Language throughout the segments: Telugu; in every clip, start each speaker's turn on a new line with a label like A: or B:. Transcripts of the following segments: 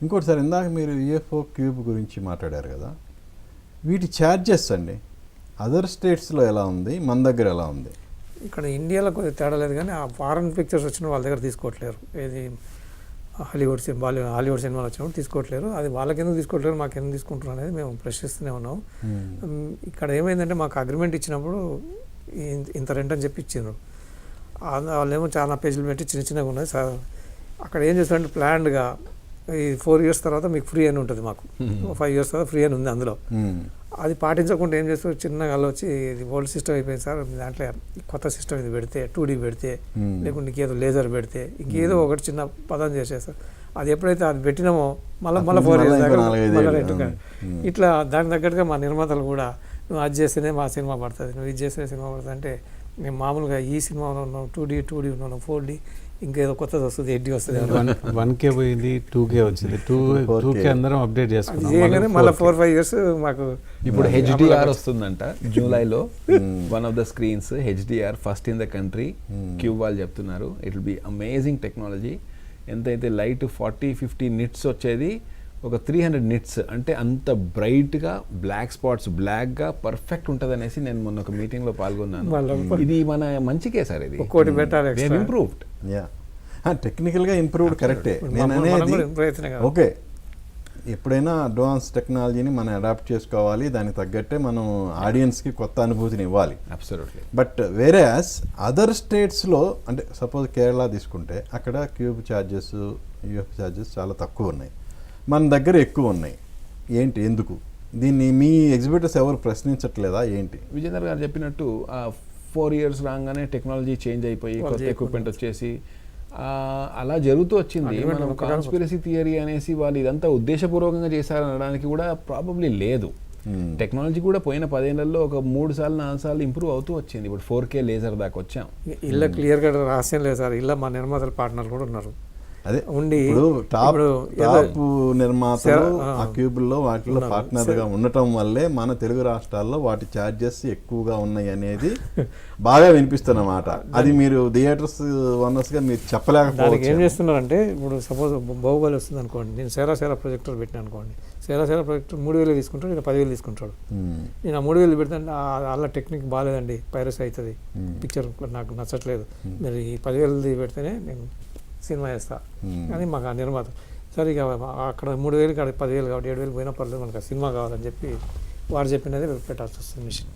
A: ఇంకోటి సార్, ఇందాక మీరు యూఎఫ్ఓ క్యూబ్ గురించి మాట్లాడారు కదా, వీటి ఛార్జెస్ అండి అదర్ స్టేట్స్లో ఎలా ఉంది, మన దగ్గర ఎలా ఉంది?
B: ఇక్కడ ఇండియాలో కొద్దిగా తేడా లేదు, కానీ ఆ ఫారెన్ పిక్చర్స్ వచ్చిన వాళ్ళ దగ్గర తీసుకోవట్లేరు. ఏది హాలీవుడ్ సినిమాలు వచ్చినప్పుడు తీసుకోవట్లేరు. అది వాళ్ళకెందుకు తీసుకోవట్లేరు, మాకెందుకు తీసుకుంటున్నారు అనేది మేము ప్రశ్నిస్తూనే ఉన్నాం. ఇక్కడ ఏమైందంటే మాకు అగ్రిమెంట్ ఇచ్చినప్పుడు ఇంత రెంట్ అని చెప్పి ఇచ్చిండ్రు. వాళ్ళేమో చాలా పేజీలు పెట్టి చిన్నగా ఉన్నాయి. అక్కడ ఏం చేస్తారంటే ప్లాన్డ్గా ఈ 4 years తర్వాత మీకు ఫ్రీ అని ఉంటుంది, మాకు 5 years తర్వాత ఫ్రీ అని ఉంది అందులో. అది పాటించకుండా ఏం చేస్తారు, చిన్నగా వచ్చి ఇది ఓల్డ్ సిస్టమ్ అయిపోయింది సార్, దాంట్లో కొత్త సిస్టమ్ ఇది పెడితే 2D పెడితే, లేకుంటే ఇంకేదో లేజర్ పెడితే, ఇంకేదో ఒకటి చిన్న పదం చేసేస్తారు. అది ఎప్పుడైతే అది పెట్టినామో మళ్ళీ 4 years దాకా మళ్ళీ రేటు ఇట్లా దానికి తగ్గట్టుగా మా నిర్మాతలు కూడా నువ్వు అది చేస్తేనే మా సినిమా పడుతుంది, నువ్వు ఇది చేస్తేనే సినిమా పడుతుంది అంటే, మేము మామూలుగా ఈ సినిమాలో ఉన్నాం 2D ఉన్నాం 4D, ఇంకేదో కొత్తది వస్తుంది 8D వస్తుంది.
C: 1K పోయింది, 2K వచ్చింది, 2K అందరం అప్డేట్ చేసుకున్నాం.
B: మళ్ళీ 4-5 years మాకు
D: ఇప్పుడు హెచ్డిఆర్ వస్తుందంట జూలైలో. One of the screens HDR first in the country. Cube వాళ్ళు చెప్తున్నారు it will be amazing technology. ఎంతైతే లైట్ 40-50 nits వచ్చేది, ఒక 300 nits అంటే అంత బ్రైట్గా బ్లాక్ స్పాట్స్ బ్లాక్గా పర్ఫెక్ట్ ఉంటుంది అనేసి నేను మొన్న ఒక మీటింగ్లో పాల్గొన్నాను. ఇది మన మంచికే సార్, ఇది ఇంప్రూవ్డ్.
A: టెక్నికల్గా ఇంప్రూవ్డ్ కరెక్టే. నేను అనేది ఓకే, ఎప్పుడైనా అడ్వాన్స్ టెక్నాలజీని మనం అడాప్ట్ చేసుకోవాలి, దానికి తగ్గట్టే మనం ఆడియన్స్కి కొత్త అనుభూతిని ఇవ్వాలి.
D: అబ్సల్యూట్లీ.
A: బట్ వేరే అదర్ స్టేట్స్లో అంటే సపోజ్ కేరళ తీసుకుంటే అక్కడ క్యూబ్ ఛార్జెస్ యూఎఫ్ ఛార్జెస్ చాలా తక్కువ ఉన్నాయి, మన దగ్గర ఎక్కువ ఉన్నాయి. ఏంటి, ఎందుకు? దీన్ని మీ ఎగ్జిబిటర్స్ ఎవరు ప్రశ్నించట్లేదా ఏంటి?
D: విజేందర్ గారు చెప్పినట్టు 4 years రాగానే టెక్నాలజీ చేంజ్ అయిపోయి కొత్త ఎక్విప్మెంట్ వచ్చేసి అలా జరుగుతూ వచ్చింది. మనం కాన్స్పిరసీ థియరీ అనేసి వాళ్ళు ఇదంతా ఉద్దేశపూర్వకంగా చేశారనడానికి కూడా ప్రాబబ్లీ లేదు. టెక్నాలజీ కూడా పోయిన 10 ఏళ్లలో ఒక 3-4 సార్లు ఇంప్రూవ్ అవుతూ వచ్చింది. ఇప్పుడు 4K లేజర్ దాకా వచ్చాం.
B: ఇలా క్లియర్గా రహస్యం లేదు సార్, ఇలా మా నిర్మాతల పార్ట్నర్ కూడా ఉన్నారు.
A: అదే ఉండి టాప్ నిర్మాతలు ఆ క్యూబుల్లో వాటిలో పార్ట్నర్గా ఉండటం వల్లే మన తెలుగు రాష్ట్రాల్లో వాటి ఛార్జెస్ ఎక్కువగా ఉన్నాయి అనేది బాగా వినిపిస్తున్నమాట. అది మీరు థియేటర్స్ ఓనర్స్గా మీరు చెప్పలేకపోతే
B: ఏం చేస్తున్నారంటే, ఇప్పుడు సపోజ్ బాహుబలి వస్తుంది అనుకోండి, నేను సేరా ప్రొజెక్టర్ పెట్టినా అనుకోండి, సేరా ప్రొజెక్టర్ 3,000 తీసుకుంటాడు, నేను 10,000 తీసుకుంటాడు. నేను ఆ 3,000 పెడితే అలా టెక్నిక్ బాగాలేదండి, పైరసీ అవుతుంది, పిక్చర్ నాకు నచ్చట్లేదు, మీరు ఈ 10,000 పెడితేనే నేను సినిమా వేస్తా అని మాకు ఆ నిర్మాత. సరే ఇక అక్కడ 3,000 కాడ 10,000 కాబట్టి 7,000 పోయినా పర్లేదు, మనకు సినిమా కావాలని చెప్పి వాడు చెప్పినది పెట్టాల్సి వస్తుంది మిషన్.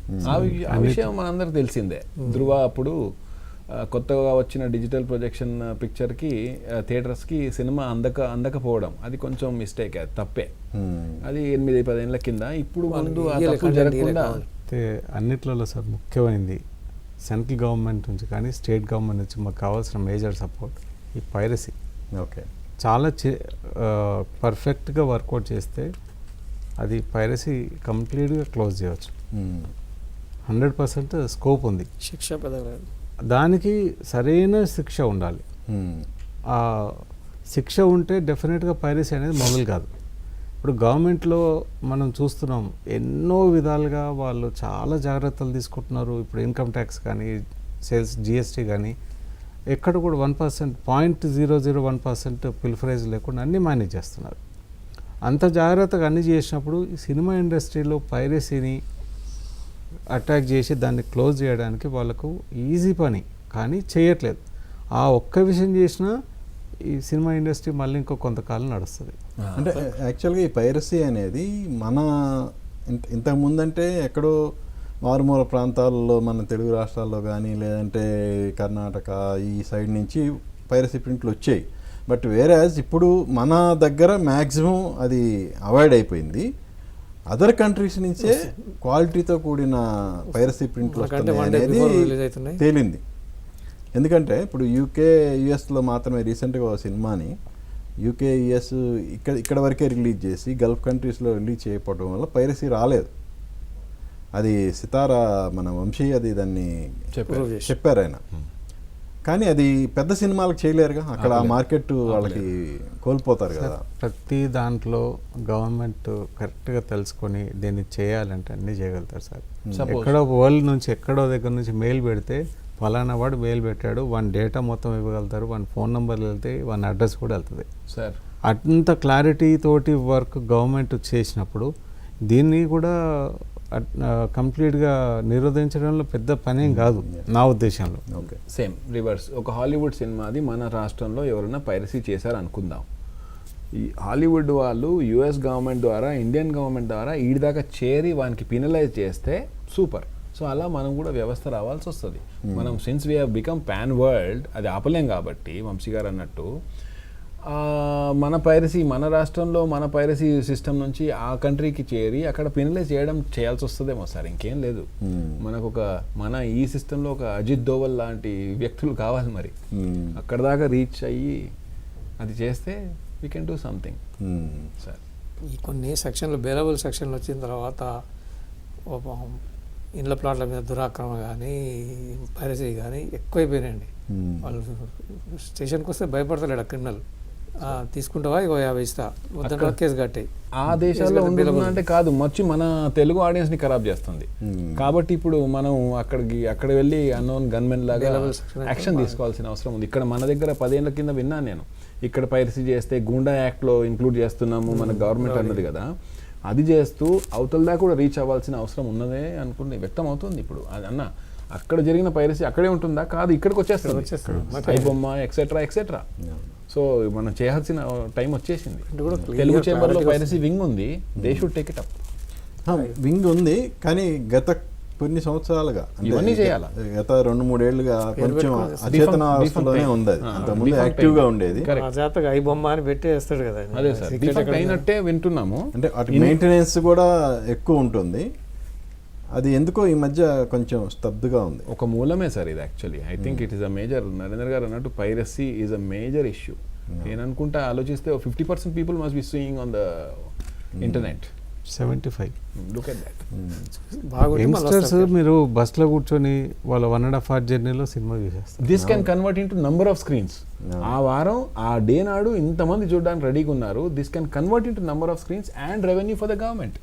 D: ఆ విషయం మనందరికి తెలిసిందే. ధృవ అప్పుడు కొత్తగా వచ్చిన డిజిటల్ ప్రొజెక్షన్ పిక్చర్కి థియేటర్స్కి సినిమా అందకపోవడం అది కొంచెం మిస్టేక్, అది తప్పే. అది 8-10 ఏళ్ల కింద. ఇప్పుడు ముందు ఆ తప్పు జరగకుండా
C: అన్నిట్లలో సార్ ముఖ్యమైనది సెంట్రల్ గవర్నమెంట్ నుంచి కానీ స్టేట్ గవర్నమెంట్ నుంచి మాకు కావాల్సిన మేజర్ సపోర్ట్ ఈ పైరసీ.
A: ఓకే,
C: చాలా పర్ఫెక్ట్గా వర్కౌట్ చేస్తే అది పైరసీ కంప్లీట్గా క్లోజ్ చేయవచ్చు. 100% స్కోప్ ఉంది.
B: శిక్ష
C: దానికి సరైన శిక్ష ఉండాలి. ఆ శిక్ష ఉంటే డెఫినెట్గా పైరసీ అనేది మొదలు కాదు. ఇప్పుడు గవర్నమెంట్లో మనం చూస్తున్నాం ఎన్నో విధాలుగా వాళ్ళు చాలా జాగ్రత్తలు తీసుకుంటున్నారు. ఇప్పుడు ఇన్కమ్ ట్యాక్స్ కానీ సేల్స్ జిఎస్టీ కానీ ఎక్కడ కూడా 1% 0.001% పిల్ఫరేజ్ లేకుండా అన్నీ మేనేజ్ చేస్తున్నారు. అంత జాగ్రత్తగా అన్నీ చేసినప్పుడు ఈ సినిమా ఇండస్ట్రీలో పైరసీని అటాక్ చేసి దాన్ని క్లోజ్ చేయడానికి వాళ్ళకు ఈజీ పని, కానీ చేయట్లేదు. ఆ ఒక్క విషయం చేసినా ఈ సినిమా ఇండస్ట్రీ మళ్ళీ ఇంకో కొంతకాలం నడుస్తుంది.
A: అంటే యాక్చువల్గా ఈ పైరసీ అనేది మన ఇంతకుముందంటే ఎక్కడో మారుమూల ప్రాంతాల్లో మన తెలుగు రాష్ట్రాల్లో కానీ లేదంటే కర్ణాటక ఈ సైడ్ నుంచి పైరసీ ప్రింట్లు వచ్చాయి. బట్ వేరేజ్ ఇప్పుడు మన దగ్గర మ్యాక్సిమం అది అవాయిడ్ అయిపోయింది. అదర్ కంట్రీస్ నుంచే క్వాలిటీతో కూడిన పైరసీ ప్రింట్లు అనేది తేలింది. ఎందుకంటే ఇప్పుడు యుఎస్లో మాత్రమే రీసెంట్గా ఒక సినిమాని యుఎస్ ఇక్కడ వరకే రిలీజ్ చేసి గల్ఫ్ కంట్రీస్లో రిలీజ్ చేయకపోవడం వల్ల పైరసీ రాలేదు. అది సితారా మన వంశీ అది దాన్ని చెప్పారు ఆయన. కానీ అది పెద్ద సినిమాలకు చేయలేరుగా, అక్కడ ఆ మార్కెట్ వాళ్ళకి కోల్పోతారు కదా.
C: ప్రతి దాంట్లో గవర్నమెంట్ కరెక్ట్గా తెలుసుకొని దీన్ని చేయాలంటే అన్నీ చేయగలుగుతారు సార్. ఎక్కడో వరల్డ్ నుంచి ఎక్కడో దగ్గర నుంచి మెయిల్ పెడితే ఫలానా వాడు మెయిల్ పెట్టాడు, వన్ డేటా మొత్తం ఇవ్వగలుగుతారు, వన్ ఫోన్ నెంబర్ వెళ్తే వన్ అడ్రస్ కూడా వెళ్తుంది
D: సార్.
C: అంత క్లారిటీ తోటి వర్క్ గవర్నమెంట్ చేసినప్పుడు దీన్ని కూడా కంప్లీట్గా నిరోధించడంలో పెద్ద పనేం కాదు నా ఉద్దేశంలో.
A: ఓకే.
D: సేమ్ రివర్స్, ఒక హాలీవుడ్ సినిమాది మన రాష్ట్రంలో ఎవరైనా పైరసీ చేశారు అనుకుందాం, ఈ హాలీవుడ్ వాళ్ళు యుఎస్ గవర్నమెంట్ ద్వారా ఇండియన్ గవర్నమెంట్ ద్వారా ఈడి దాకా చేరి వానికి పినలైజ్ చేస్తే సూపర్. సో అలా మనం కూడా వ్యవస్థ రావాల్సి వస్తుంది. మనం since we have become pan world, అది ఆపలేం కాబట్టి వంశీ గారు అన్నట్టు మన పైరసీ మన రాష్ట్రంలో మన పైరసీ సిస్టమ్ నుంచి ఆ కంట్రీకి చేరి అక్కడ పినలైజ్ చేయాల్సి వస్తుందేమో సార్, ఇంకేం లేదు. మనకు మన ఈ సిస్టంలో ఒక అజిత్ దోవల్ లాంటి వ్యక్తులు కావాలి మరి, అక్కడ దాకా రీచ్ అయ్యి అది చేస్తే we can do something sir.
B: ఈ కొన్ని సెక్షన్లు బేరబుల్ సెక్షన్లు వచ్చిన తర్వాత ఇండ్ల ప్లాట్ల మీద దురాక్రమణ కానీ పైరసీ కానీ ఎక్కువైపోయినాయండి. వాళ్ళు స్టేషన్కి వస్తే భయపడతలేడు క్రిమినల్, తీసుకుంటావా ఇగో 50 ఇస్తా, వద్దంటే కేసు కట్టాయి.
D: ఆ దేశాల్లో ఉండాలంటే కాదు, మర్చి మన తెలుగు ఆడియన్స్ ని ఖరాబ్ చేస్తుంది. కాబట్టి ఇప్పుడు మనం అక్కడ వెళ్ళి అన్నోన్ గన్మెన్ లాగా యాక్షన్ తీసుకోవాల్సిన అవసరం ఉంది. ఇక్కడ మన దగ్గర 10 ఏళ్ల కింద విన్నాను నేను, ఇక్కడ పైరసీ చేస్తే గూండా యాక్ట్ లో ఇంక్లూడ్ చేస్తున్నాము మన గవర్నమెంట్ అన్నది కదా, అది చేస్తూ అవతల దాకా కూడా రీచ్ అవ్వాల్సిన అవసరం ఉన్నదే అనుకుని వ్యక్తం అవుతుంది. ఇప్పుడు అది అన్న అక్కడ జరిగిన పైరసీ అక్కడే ఉంటుందా? కాదు, ఇక్కడికి వచ్చేస్తుంది ఐబొమ్మ ఎక్సెట్రా ఎక్సెట్రా. సో మనం చేయాల్సిన టైం వచ్చేసింది. తెలుగు చేంబర్లో పైరసీ వింగ్ ఉంది, they should take it up.
A: Wing ఉంది, కానీ గత కొన్ని సంవత్సరాలుగా
D: ఇవన్నీ చేయాలి.
A: గత 2-3 ఏళ్ళుగా కొంచెం అచేతన అవస్థలోనే ఉంది. అది అంతకుముందు యాక్టివ్ గా ఉండేది.
B: జాతక ఐ బొమ్మ అని పెట్టి వేస్తాడు కదా.
D: అదే సార్, డిఫెక్ట్ అయినట్టే వింటున్నాము.
A: అంటే వాటి మెయింటెనెన్స్ కూడా ఎక్కువ ఉంటుంది. అది ఎందుకో ఈ మధ్య కొంచెం స్తబ్దుగా ఉంది.
D: ఒక మూలమే సార్ ఇది actually. I think it is a major, Narendra గారు అన్నట్టు piracy is a major issue. నేను అనుకుంటా ఆలోచిస్తే 50% people must be seeing on the internet.
C: 75.
D: Look at that.
C: Youngsters మీరు బస్లో కూర్చొని వాళ్ళ 1.5 hour జర్నీలో సినిమా చూసేస్తారు.
D: This can convert into number of screens. ఆ వారం ఆ డే నాడు ఇంతమంది చూడడానికి రెడీగా ఉన్నారు. This can convert into number of screens and revenue for the government.